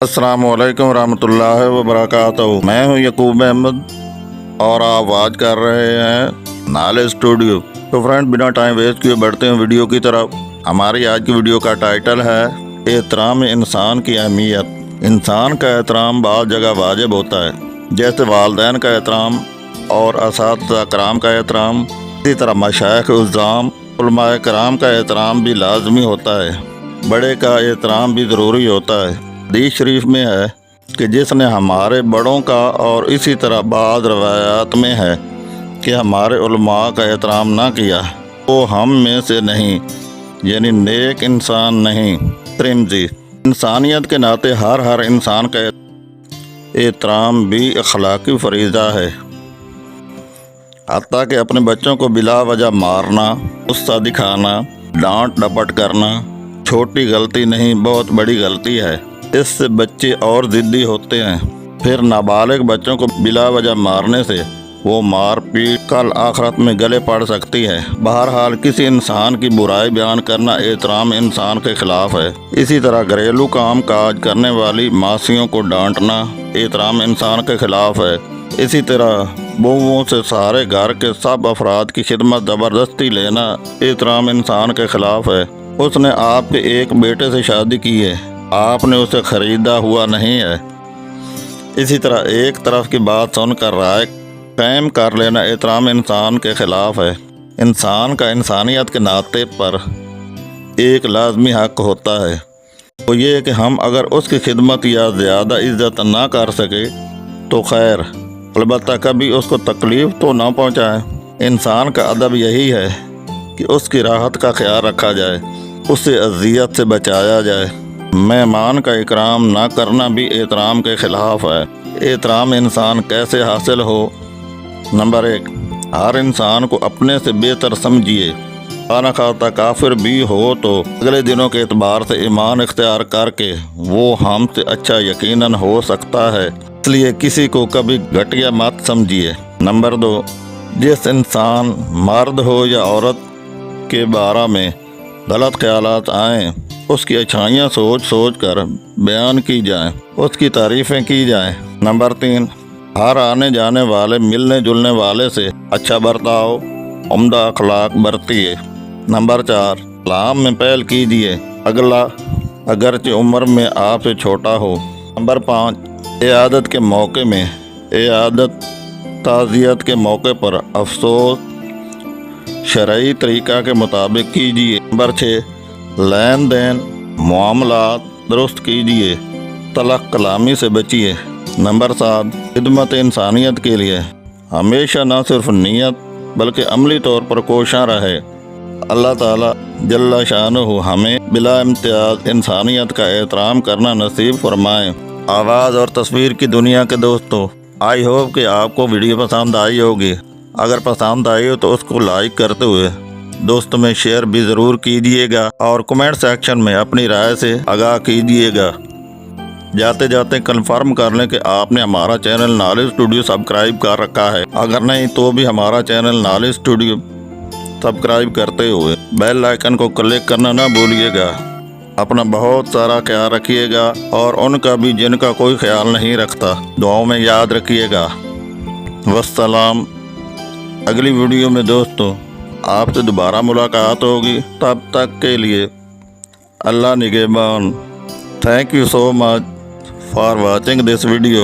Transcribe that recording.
السلام علیکم ورحمۃ اللہ وبرکاتہ۔ میں ہوں یعقوب احمد اور آپ آج کر رہے ہیں نالج اسٹوڈیو۔ تو فرینڈ، بنا ٹائم ویسٹ کیے بڑھتے ہیں ویڈیو کی طرف۔ ہماری آج کی ویڈیو کا ٹائٹل ہے احترام انسان کی اہمیت۔ انسان کا احترام بعض جگہ واجب ہوتا ہے، جیسے والدین کا احترام اور اساتذہ کرام کا احترام۔ اسی طرح مشائخ عظام علماء کرام کا احترام بھی لازمی ہوتا ہے۔ بڑے کا احترام بھی ضروری ہوتا ہے۔ حدیث شریف میں ہے کہ جس نے ہمارے بڑوں کا، اور اسی طرح بعض روایات میں ہے کہ ہمارے علماء کا احترام نہ کیا وہ ہم میں سے نہیں، یعنی نیک انسان نہیں۔ ترمذی۔ انسانیت کے ناطے ہر انسان کا احترام بھی اخلاقی فریضہ ہے، حتیٰ کہ اپنے بچوں کو بلا وجہ مارنا، غصہ دکھانا، ڈانٹ ڈپٹ کرنا چھوٹی غلطی نہیں، بہت بڑی غلطی ہے۔ اس سے بچے اور ضدی ہوتے ہیں۔ پھر نابالغ بچوں کو بلا وجہ مارنے سے وہ مار پیٹ کل آخرت میں گلے پڑ سکتی ہے۔ بہرحال کسی انسان کی برائی بیان کرنا احترام انسان کے خلاف ہے۔ اسی طرح گھریلو کام کاج کرنے والی ماسیوں کو ڈانٹنا احترام انسان کے خلاف ہے۔ اسی طرح بہوؤں سے سارے گھر کے سب افراد کی خدمت زبردستی لینا احترام انسان کے خلاف ہے۔ اس نے آپ کے ایک بیٹے سے شادی کی ہے، آپ نے اسے خریدا ہوا نہیں ہے۔ اسی طرح ایک طرف کی بات سن کر رائے قائم کر لینا احترام انسان کے خلاف ہے۔ انسان کا انسانیت کے ناطے پر ایک لازمی حق ہوتا ہے، وہ یہ کہ ہم اگر اس کی خدمت یا زیادہ عزت نہ کر سکے تو خیر، البتہ کبھی اس کو تکلیف تو نہ پہنچائیں۔ انسان کا ادب یہی ہے کہ اس کی راحت کا خیال رکھا جائے، اسے اذیت سے بچایا جائے۔ مہمان کا اکرام نہ کرنا بھی احترام کے خلاف ہے۔ احترام انسان کیسے حاصل ہو؟ نمبر 1، ہر انسان کو اپنے سے بہتر سمجھیے۔ خانہ خواہ کافر بھی ہو تو اگلے دنوں کے اعتبار سے ایمان اختیار کر کے وہ ہم سے اچھا یقیناً ہو سکتا ہے، اس لیے کسی کو کبھی گھٹیا مت سمجھیے۔ نمبر 2، جس انسان مرد ہو یا عورت کے بارے میں غلط خیالات آئیں، اس کی اچھائیاں سوچ کر بیان کی جائیں، اس کی تعریفیں کی جائیں۔ نمبر 3، ہر آنے جانے والے ملنے جلنے والے سے اچھا برتاؤ، عمدہ اخلاق برتیے۔ نمبر 4، سلام میں پہل کیجیے، اگلا اگرچہ عمر میں آپ سے چھوٹا ہو۔ نمبر 5، عیادت کے موقع میں عیادت تعزیت کے موقع پر افسوس شرعی طریقہ کے مطابق کیجیے۔ نمبر 6، لین دین معاملات درست کیجیے، تلخ کلامی سے بچیے۔ نمبر 7، خدمت انسانیت کے لیے ہمیشہ نہ صرف نیت بلکہ عملی طور پر کوشاں رہے۔ اللہ تعالیٰ جل شانہ ہمیں بلا امتیاز انسانیت کا احترام کرنا نصیب فرمائے۔ آواز اور تصویر کی دنیا کے دوستوں، آئی ہوپ کہ آپ کو ویڈیو پسند آئی ہوگی۔ اگر پسند آئی ہو تو اس کو لائک کرتے ہوئے دوستوں میں شیئر بھی ضرور کیجیے گا، اور کمنٹ سیکشن میں اپنی رائے سے آگاہ کیجیے گا۔ جاتے جاتے کنفرم کر لیں کہ آپ نے ہمارا چینل نالج اسٹوڈیو سبسکرائب کر رکھا ہے، اگر نہیں تو بھی ہمارا چینل نالج اسٹوڈیو سبسکرائب کرتے ہوئے بیل آئیکن کو کلک کرنا نہ بھولیے گا۔ اپنا بہت سارا خیال رکھیے گا، اور ان کا بھی جن کا کوئی خیال نہیں رکھتا دعاؤں میں یاد رکھیے گا۔ والسلام۔ اگلی ویڈیو میں دوستوں آپ سے دوبارہ ملاقات ہوگی، تب تک کے لیے اللہ نگہبان۔ Thank you so much for watching this video.